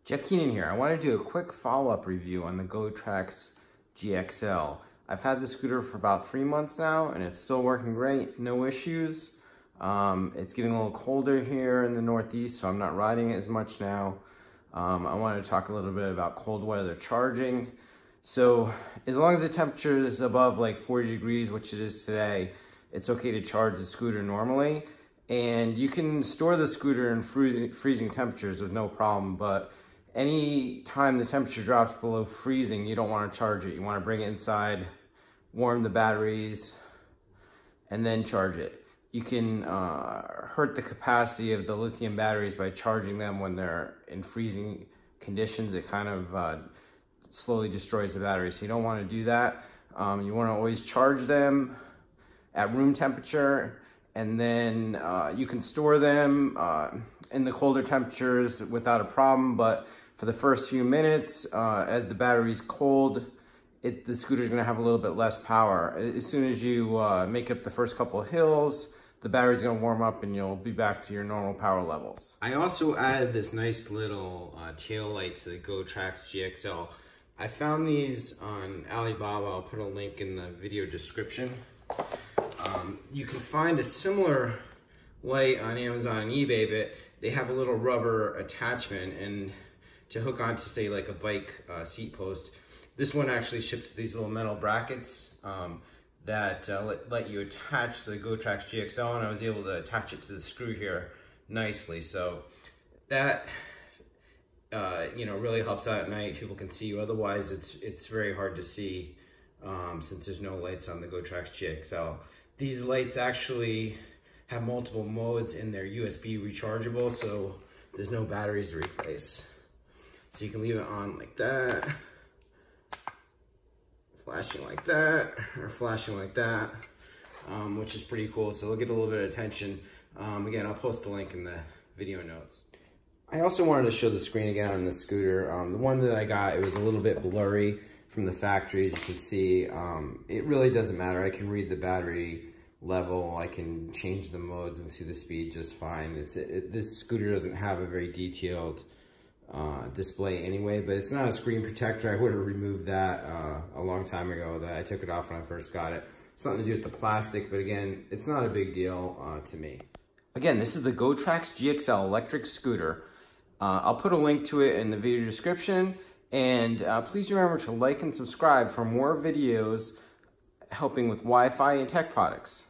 Jeff Keenan here. I want to do a quick follow-up review on the GOTRAX GXL. I've had the scooter for about 3 months now and it's still working great, no issues. It's getting a little colder here in the Northeast, so I'm not riding it as much now. I wanted to talk a little bit about cold weather charging. So as long as the temperature is above like 40 degrees, which it is today, it's okay to charge the scooter normally. And you can store the scooter in freezing temperatures with no problem, but any time the temperature drops below freezing, you don't want to charge it. You want to bring it inside, warm the batteries, and then charge it. You can hurt the capacity of the lithium batteries by charging them when they're in freezing conditions. It kind of slowly destroys the battery, so you don't want to do that. You want to always charge them at room temperature, and then you can store them in the colder temperatures without a problem, but for the first few minutes, as the battery's cold, the scooter's gonna have a little bit less power. As soon as you make up the first couple of hills, the battery's gonna warm up and you'll be back to your normal power levels. I also added this nice little tail light to the GOTRAX GXL. I found these on Alibaba. I'll put a link in the video description. You can find a similar light on Amazon and eBay, but they have a little rubber attachment and to hook onto, say, like a bike seat post. This one actually shipped with these little metal brackets that let you attach the GOTRAX GXL, and I was able to attach it to the screw here nicely. So that really helps out at night. People can see you. Otherwise, it's very hard to see since there's no lights on the GOTRAX GXL. These lights actually have multiple modes and they're USB rechargeable, so there's no batteries to replace. So you can leave it on like that, flashing like that, or flashing like that, which is pretty cool. So they'll get a little bit of attention. Again, I'll post the link in the video notes. I also wanted to show the screen again on the scooter. The one that I got, it was a little bit blurry from the factory, as you can see. It really doesn't matter. I can read the battery level, I can change the modes and see the speed just fine. This scooter doesn't have a very detailed display anyway, but it's not a screen protector. I would have removed that a long time ago. That I took it off when I first got it. Something to do with the plastic, but again, it's not a big deal to me. Again, this is the GOTRAX GXL electric scooter. I'll put a link to it in the video description, and please remember to like and subscribe for more videos helping with Wi-Fi and tech products.